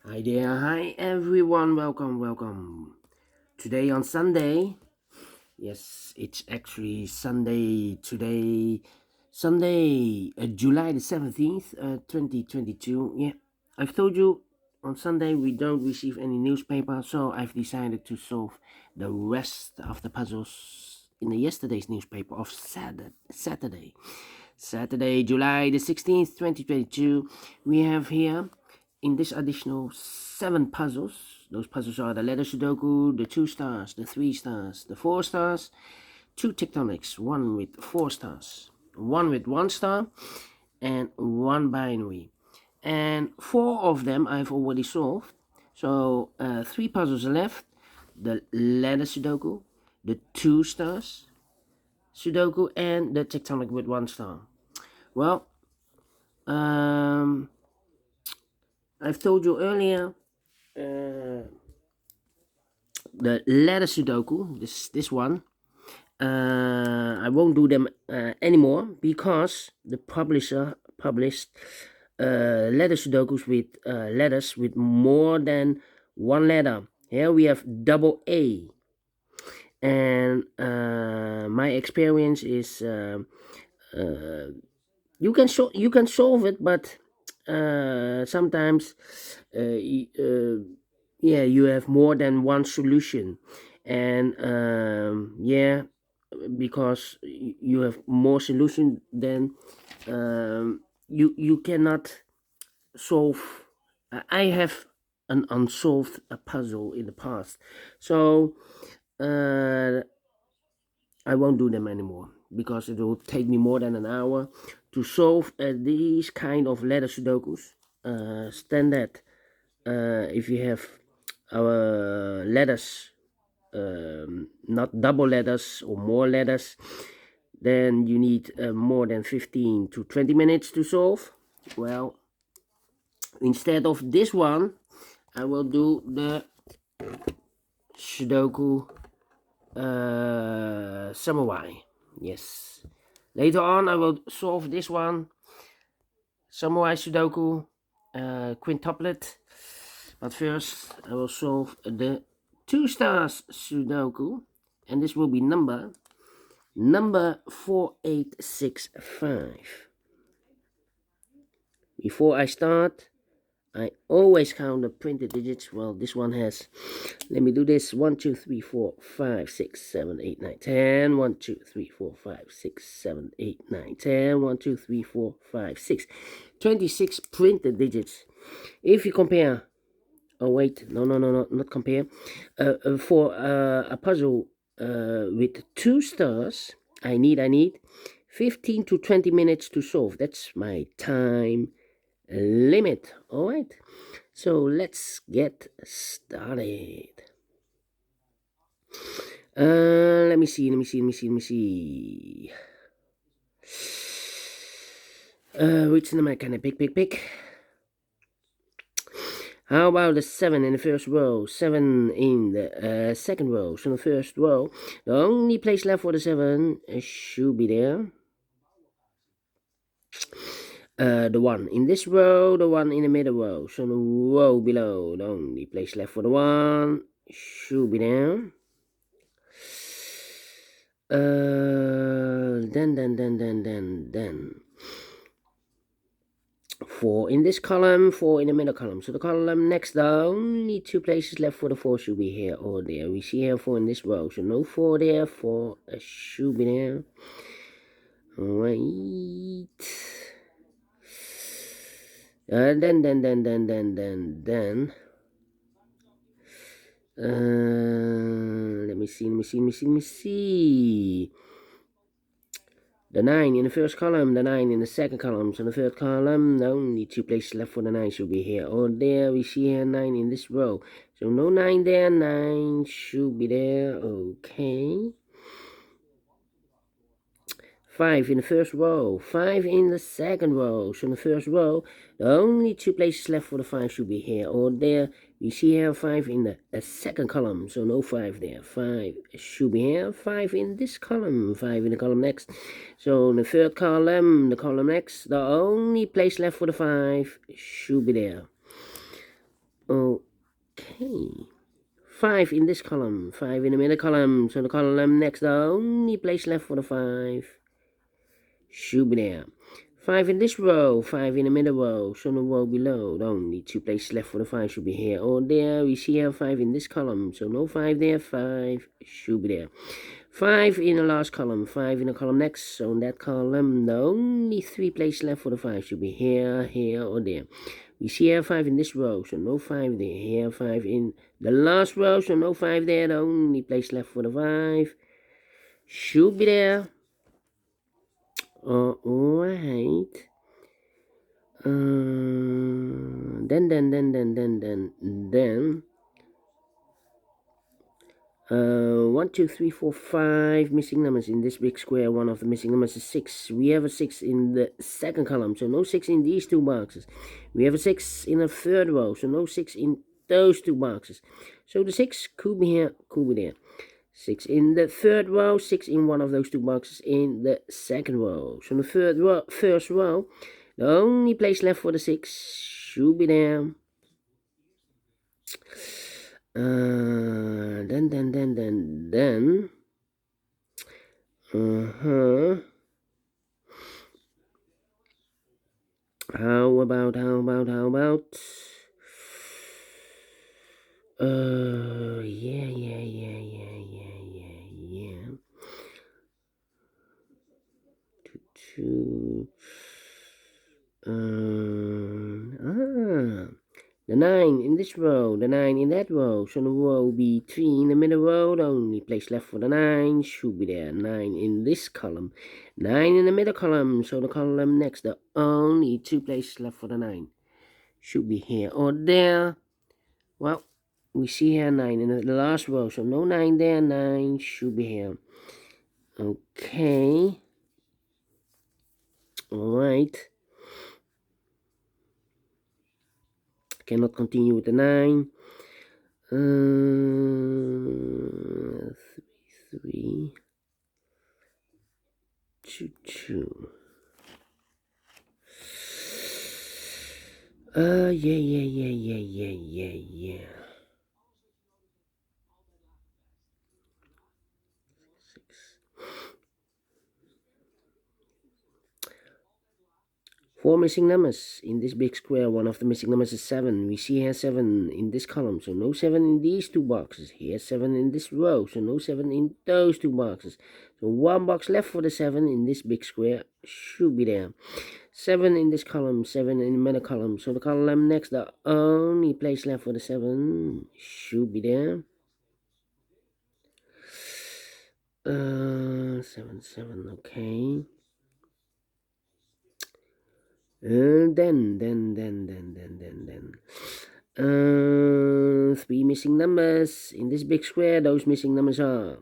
Hi there, hi everyone, welcome. Today on Sunday, yes, it's actually Sunday today, Sunday, July the 17th, 2022. Yeah, I've told you on Sunday we don't receive any newspaper, so I've decided to solve the rest of the puzzles in the yesterday's newspaper of Saturday, July the 16th, 2022. We have here in this additional 7 puzzles. Those puzzles are the letter Sudoku, the 2 stars, the 3 stars, the 4 stars, 2 tectonics, 1 with 4 stars, 1 with 1 star, and 1 binary. And 4 of them I've already solved. So 3 puzzles are left: the letter Sudoku, the 2 stars Sudoku, and the tectonic with 1 star. Well, I've told you earlier, the letter Sudoku, this one, I won't do them anymore because the publisher published letter Sudokus with letters with more than one letter. Here we have double A, and my experience is you can solve it, but sometimes yeah, you have more than one solution, and yeah, because you have more solution, then you cannot solve. I have an unsolved puzzle in the past, so I won't do them anymore because it will take me more than an hour to solve these kind of letter Sudokus. Standard, if you have our letters, not double letters or more letters, then you need more than 15 to 20 minutes to solve. Well, instead of this one, I will do the Sudoku Samurai. Yes. Later on, I will solve this one, Samurai Sudoku quintuplet. But first, I will solve the 2 stars Sudoku, and this will be number 4865. Before I start, I always count the printed digits. Well, this one has, let me do this: 1, 2, 3, 4, 5, 6, 7, 8, 9, 10. 1, 2, 3, 4, 5, 6, 7, 8, 9, 10. 1, 2, 3, 4, 5, 6. 26 printed digits. If you compare, oh wait, no, not compare. For a puzzle with 2 stars, I need 15 to 20 minutes to solve. That's my time limit. All right, so let's get started. Let me see. Which number can I pick? How about the 7 in the first row, 7 in the second row? So in the first row, the only place left for the 7 should be there. The 1 in this row, the 1 in the middle row. So the row below, the only place left for the 1 should be there. Then 4 in this column, 4 in the middle column. So the column next down, only 2 places left for the 4 should be here or there. We see here 4 in this row, so no 4 there, 4 should be there. Alright. Then. Let me see. The 9 in the first column, the 9 in the second column. So the third column, the only 2 places left for the 9 should be here or there. We see here 9 in this row. So no 9 there, 9 should be there. Okay. 5 in the first row, 5 in the second row. So in the first row, the only 2 places left for the 5 should be here or there. We see here 5 in the second column, so no 5 there. 5 should be here, 5 in this column, 5 in the column next. So in the third column, the column next, the only place left for the 5 should be there. Okay. 5 in this column, 5 in the middle column, so the column next, the only place left for the 5 should be there. 5 in this row, 5 in the middle row, so the row below, the only 2 places left for the 5 should be here or there. We see here 5 in this column, so no 5 there, 5 should be there. 5 in the last column, 5 in the column next, so in that column, the only 3 places left for the 5 should be here, here, or there. We see here 5 in this row, so no 5 there. Here 5 in the last row, so no 5 there. The only place left for the 5 should be there. Alright. Then 1, 2, 3, 4, 5 missing numbers in this big square. One of the missing numbers is 6. We have a 6 in the second column, so no 6 in these 2 boxes. We have a 6 in the third row, so no 6 in those 2 boxes. So the 6 could be here, could be there. 6 in the third row, 6 in one of those 2 boxes in the second row. So the first row, the only place left for the 6 should be there. Then. How about? Yeah. 2. The 9 in this row, the 9 in that row. So the row between in the middle row, the only place left for the 9 should be there. 9 in this column, 9 in the middle column. So the column next, the only 2 places left for the 9 should be here or there. Well, we see here 9 in the last row, so no 9 there. 9 should be here. Okay. Alright. Cannot continue with the 9. 3, 2, 2. Yeah. 4 missing numbers in this big square. One of the missing numbers is 7. We see here 7 in this column, so no 7 in these 2 boxes. Here 7 in this row, so no 7 in those 2 boxes. So 1 box left for the 7 in this big square should be there. 7 in this column, 7 in the middle column. So the column next, the only place left for the 7 should be there. 7, okay. Then 3 missing numbers in this big square. Those missing numbers are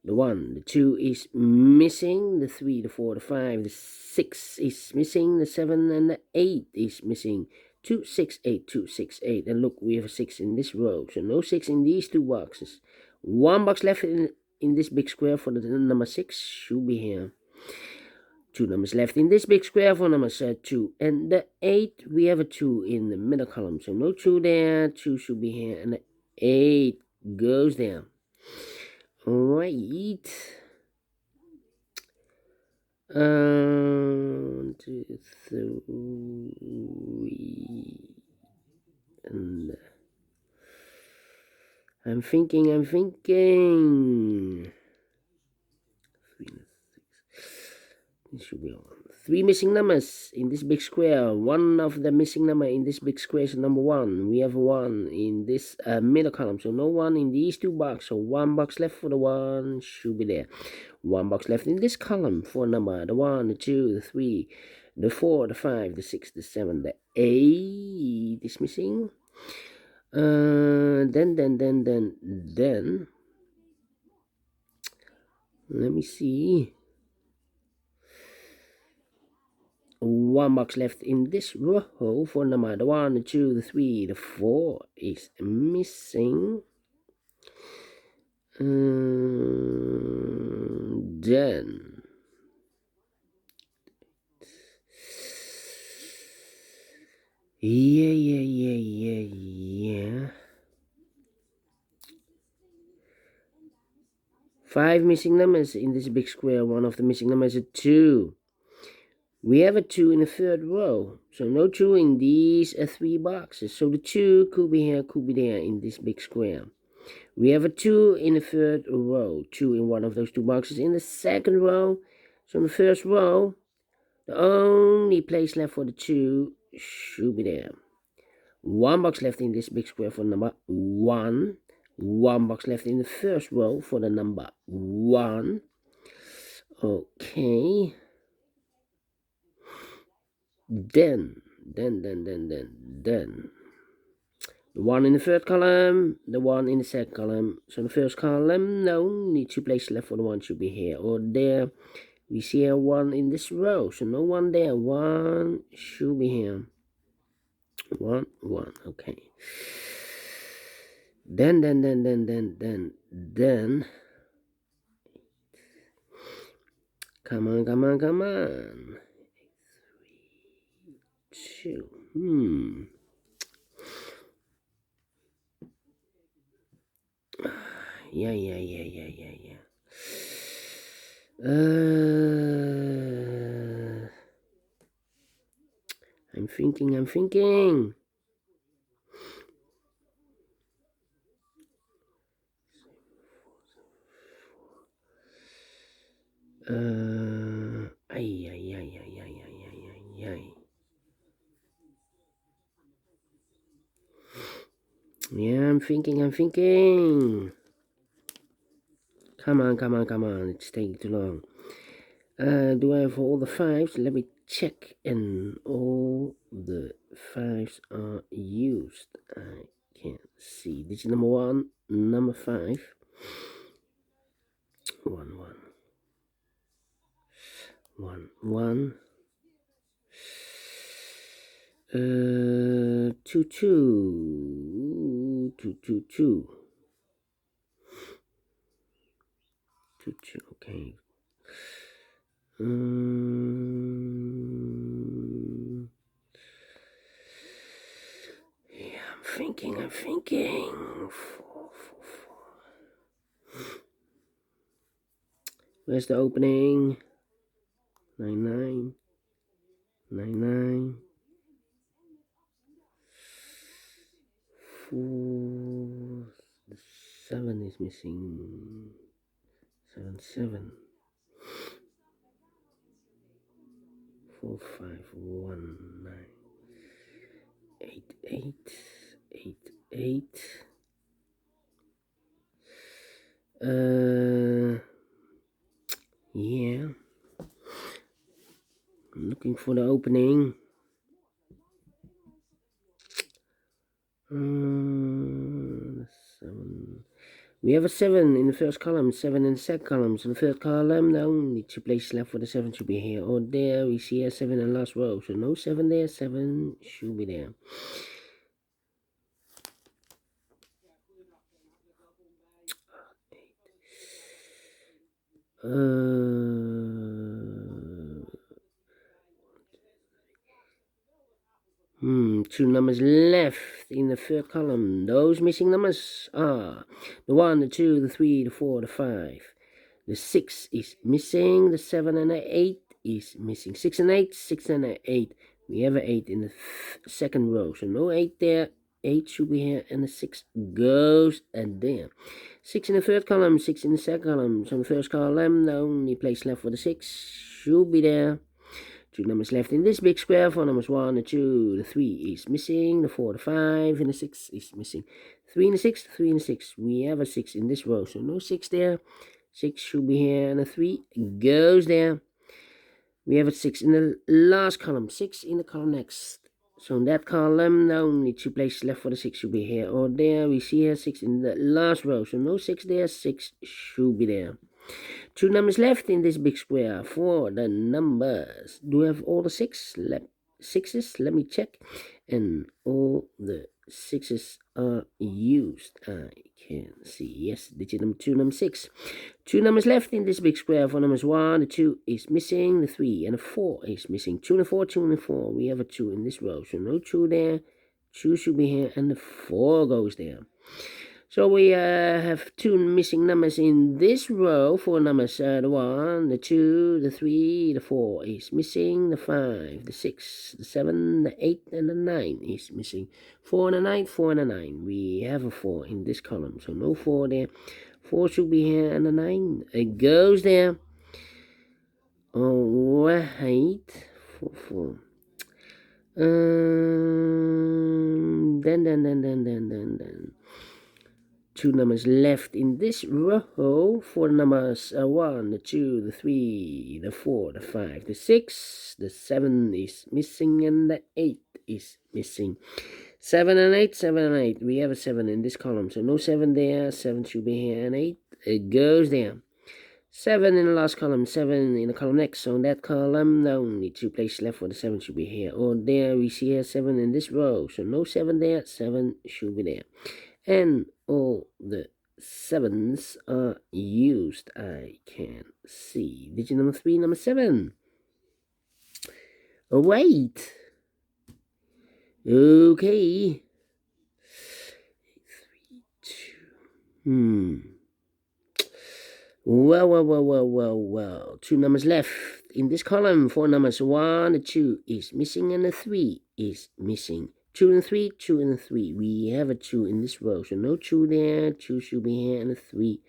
the 1, the 2 is missing, the 3, the 4, the 5, the 6 is missing, the 7 and the 8 is missing. 2, 6, 8, 2, 6, 8. And look, we have a 6 in this row, so no 6 in these 2 boxes. 1 box left in this big square for the number 6 should be here. 2 numbers left in this big square for numbers 2 and the 8. We have a 2 in the middle column, so no 2 there. 2 should be here, and the 8 goes there. Alright. 1, 2, 3, and I'm thinking. 3, 6. This should be on. 3 missing numbers in this big square. One of the missing number in this big square is number 1. We have 1 in this middle column, so no 1 in these 2 boxes. So 1 box left for the 1 should be there. 1 box left in this column for number the 1, the 2, the 3, the 4, the 5, the 6, the 7, the 8 is missing. Then let me see. 1 box left in this row for number the 1, the 2, the 3, the 4 is missing. Then yeah. 5 missing numbers in this big square. One of the missing numbers is a 2. We have a 2 in the third row, so no 2 in these 3 boxes. So the 2 could be here, could be there in this big square. We have a 2 in the third row, 2 in one of those 2 boxes in the second row. So in the first row, the only place left for the 2 should be there. 1 box left in this big square for number 1. 1 box left in the first row for the number 1. Okay. Then the 1 in the third column, the 1 in the second column. So the first column, no, need 2 places left for the 1 should be here or there. We see a 1 in this row, so no 1 there. 1 should be here. 1, okay. Then. Come on. 3, 2. Yeah. I'm thinking. Yeah, I'm thinking. Come on. It's taking too long. Do I have all the 5s? Let me check. And all the 5s are used. I can't see. Digit number 1, number 5. 1. 2. 2. Okay. Yeah, I'm thinking. 4. Where's the opening? 9. 4. The 7 is missing. 7. 4, 5, 1, 9. 8. Yeah. I'm looking for the opening. 7. We have a 7 in the first column, 7 in the second column. So the third column, the only 2 places left for the 7 should be here or there. We see a 7 in the last row, so no 7 there. 7 should be there. Two numbers left in the third column. Those missing numbers are the 1, the 2, the 3, the 4, the 5. The 6 is missing. The 7 and the 8 is missing. 6 and 8. We have an 8 in the second row, so no 8 there. 8 should be here, and the 6 goes there. 6 in the third column, 6 in the second column. So in the first column, the only place left for the 6 should be there. 2 numbers left in this big square. 4 numbers, 1, the 2, the 3 is missing. The 4, the 5, and the 6 is missing. 3 and the 6. We have a 6 in this row, so no 6 there. 6 should be here, and the 3 goes there. We have a 6 in the last column, 6 in the column next. So in that column, the only 2 places left for the 6 should be here or there. We see here 6 in the last row, so no 6 there. 6 should be there. 2 numbers left in this big square for the numbers. Do we have all the 6? 6s? Let me check. And all the 6s are used. I can see. Yes, digit number 2, number 6. 2 numbers left in this big square for numbers 1. The 2 is missing. The 3 and the 4 is missing. 2 and the 4, 2 and the 4. We have a 2 in this row, so no 2 there. 2 should be here, and the 4 goes there. So we have two missing numbers in this row. Four numbers, the 1, the 2, the 3, the 4 is missing. The 5, the 6, the 7, the 8, and the 9 is missing. 4 and a 9, 4 and a 9. We have a 4 in this column, so no 4 there. 4 should be here, and the 9 it goes there. Alright, 4, 4. Then. Two numbers left in this row. Four numbers, 1, the 2, the 3, the 4, the 5, the 6, the 7 is missing, and the 8 is missing. 7 and 8, 7 and 8. We have a 7 in this column, so no 7 there. 7 should be here, and 8 it goes there. 7 in the last column, 7 in the column next. So in that column, the only 2 places left for the 7 should be here or there. We see here 7 in this row, so no 7 there. 7 should be there. And all the 7s are used. I can see. Digit number 3, number 7. Oh, wait. Okay. 3, 2. Well. 2 numbers left in this column. 4 numbers. 1, the 2 is missing, and the 3 is missing. 2 and 3, 2 and 3. We have a 2 in this row, so no 2 there. 2 should be here, and a 3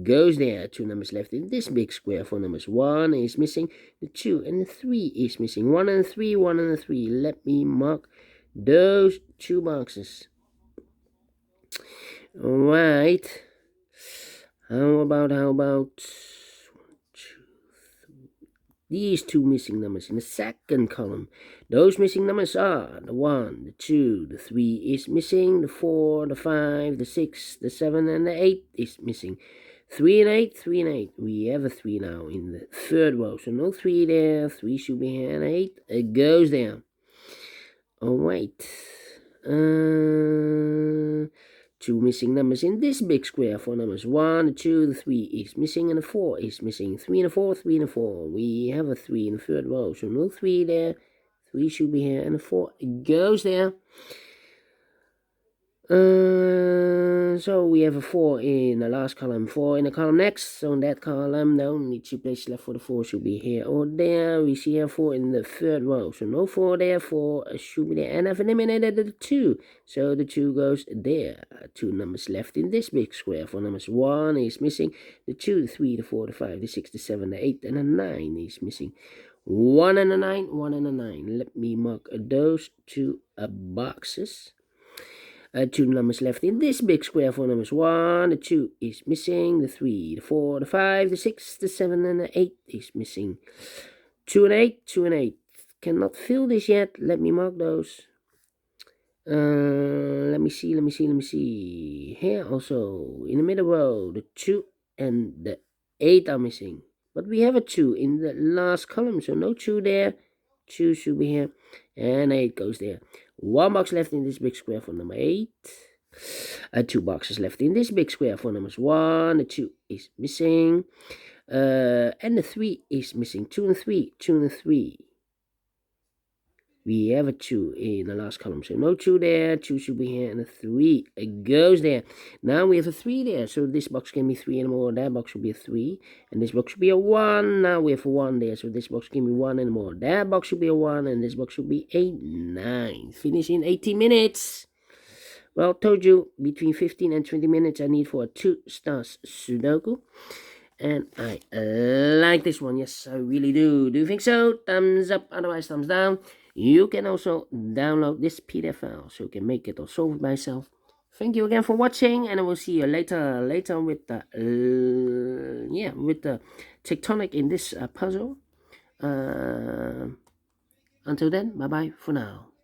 goes there. 2 numbers left in this big square. 4 numbers. 1 is missing, the 2 and the 3 is missing. 1 and 3, 1 and 3. Let me mark those 2 boxes. Alright. How about 1, 2, 3. These 2 missing numbers in the second column. Those missing numbers are the 1, the 2, the 3 is missing, the 4, the 5, the 6, the 7, and the 8 is missing. 3 and 8, 3 and 8. We have a 3 now in the third row, so no 3 there. 3 should be here, and 8 it goes there. Alright. 2 missing numbers in this big square. 4 numbers. 1, the 2, the 3 is missing, and the 4 is missing. 3 and a 4, 3 and a 4. We have a 3 in the third row, so no 3 there. 3 should be here, and the 4 goes there. So we have a 4 in the last column, 4 in the column next. So in that column, the only 2 places left for the 4 should be here or there. We see here 4 in the third row, so no 4 there. 4 should be there, and I've eliminated the 2, so the 2 goes there. 2 numbers left in this big square. 4 numbers. 1 is missing, the 2, the 3, the 4, the 5, the 6, the 7, the 8, and the 9 is missing. 1 and a 9, 1 and a 9. Let me mark those 2 boxes. 2 numbers left in this big square. 4 numbers. 1, the 2 is missing, the 3, the 4, the 5, the 6, the 7, and the 8 is missing. 2 and 8, 2 and 8. Cannot fill this yet. Let me mark those. Let me see. Here also, in the middle row, the 2 and the 8 are missing. But we have a 2 in the last column, so no 2 there. 2 should be here, and 8 goes there. 1 box left in this big square for number 8. 2 boxes left in this big square for numbers. 1, the 2 is missing, and the 3 is missing. 2 and 3, 2 and 3. We have a 2 in the last column, so no 2 there. 2 should be here, and a 3 it goes there. Now we have a 3 there, so this box can be 3 and more. That box should be a 3, and this box should be a 1. Now we have a 1 there, so this box can be 1 and more. That box should be a 1, and this box should be a 9. Finish in 18 minutes. Well, told you, between 15 and 20 minutes I need for a 2 stars Sudoku. And I like this one. Yes, I really do. Do you think so? Thumbs up, otherwise thumbs down. You can also download this PDF file so you can make it or solve it by yourself. Thank you again for watching, and I will see you later with the with the tectonic in this puzzle. Until then, bye bye for now.